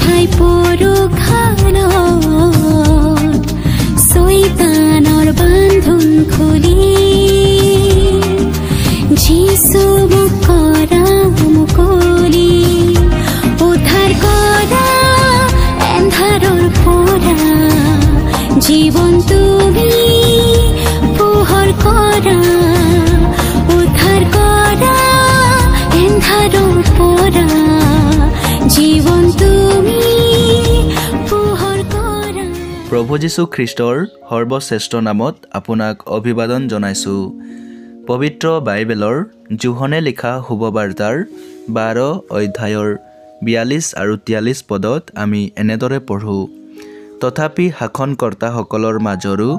উঠাই পৰখানত শয়তানৰ বান্ধোন খুলি যিশু মোক কৰা মুকলি উদ্ধাৰ কৰা এন্ধাৰৰ পৰা জীৱন তুমি পোহৰ কৰা উদ্ধাৰ কৰা এন্ধাৰৰ পৰা জীৱন তুমি পোহৰ কৰা। প্ৰভু যীশু খ্ৰীষ্টৰ সৰ্বশ্ৰেষ্ঠ নামত আপোনাক অভিবাদন জনাইছোঁ। পবিত্ৰ বাইবেলৰ যোহনে লিখা শুভবাৰ্তাৰ 12 অধ্যায়ৰ 42 আৰু 43 পদত আমি এনেদৰে পঢ়োঁ। তথাপি শাসনকৰ্তাসকলৰ মাজৰো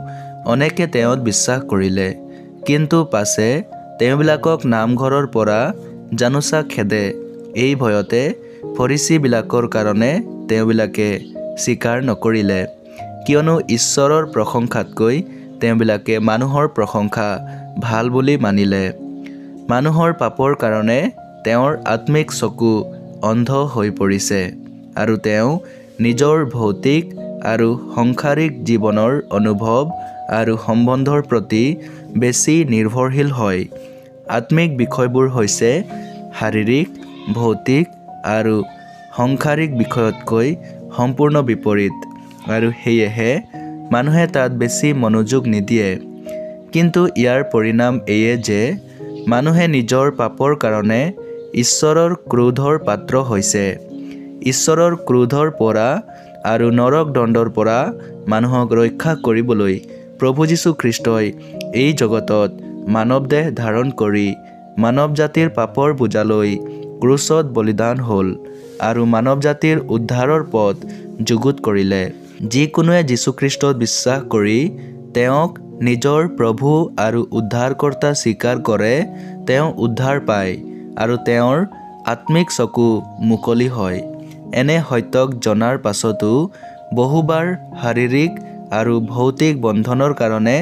অনেকে তেওঁত বিশ্বাস কৰিলে, কিন্তু পাছে তেওঁবিলাকক নামঘৰৰ পৰা জানোচা খেদে। এই ভয়তে ফৰিচীবিলাকৰ কাৰণে তেওঁবিলাকে স্বীকাৰ নকৰিলে, কিয়নো ঈশ্বৰৰ প্ৰশংসাতকৈ তেওঁবিলাকে মানুহৰ প্ৰশংসা ভাল বুলি মানিলে। মানুহৰ পাপৰ কাৰণে তেওঁৰ আত্মিক চকু অন্ধ হৈ পৰিছে আৰু তেওঁ নিজৰ ভৌতিক আৰু সংসাৰিক জীৱনৰ অনুভৱ আৰু সম্বন্ধৰ প্ৰতি বেছি নিৰ্ভৰশীল হয়। আত্মিক বিষয়বোৰ হৈছে শাৰীৰিক, ভৌতিক আৰু সংসাৰিক বিষয়তকৈ সম্পূৰ্ণ বিপৰীত, আৰু সেয়েহে মানুহে তাত বেছি মনোযোগ নিদিয়ে। কিন্তু ইয়াৰ পৰিণাম এয়ে যে মানুহে নিজৰ পাপৰ কাৰণে ঈশ্বৰৰ ক্ৰোধৰ পাত্ৰ হৈছে। ঈশ্বৰৰ ক্ৰোধৰ পৰা আৰু নৰক দণ্ডৰ পৰা মানুহক ৰক্ষা কৰিবলৈ প্ৰভু যীশু খ্ৰীষ্টই এই জগতত মানৱ দেহ ধাৰণ কৰি মানৱ জাতিৰ পাপৰ বোজালৈ ক্ৰুচত বলিদান হ'ল আৰু মানৱ জাতিৰ উদ্ধাৰৰ পথ যুগুত কৰিলে। যিকোনোৱে যীশুখ্ৰীষ্টত বিশ্বাস কৰি তেওঁক নিজৰ প্ৰভু আৰু উদ্ধাৰকৰ্তা স্বীকাৰ কৰে, তেওঁ উদ্ধাৰ পায় আৰু তেওঁৰ আত্মিক চকু মুকলি হয়। এনে সত্যক জনাৰ পাছতো বহুবাৰ শাৰীৰিক আৰু ভৌতিক বন্ধনৰ কাৰণে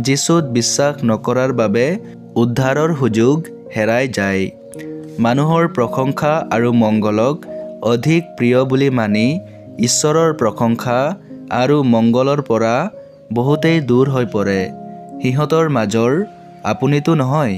যীচুত বিশ্বাস নকৰাৰ বাবে উদ্ধাৰৰ সুযোগ হেৰাই যায়। মানুহৰ প্ৰশংসা আৰু মংগলক অধিক প্ৰিয় বুলি মানি ঈশ্বৰৰ প্ৰশংসা আৰু মংগলৰ পৰা বহুতেই দূৰ হৈ পৰে। সিহঁতৰ মাজৰ আপুনিতো নহয়।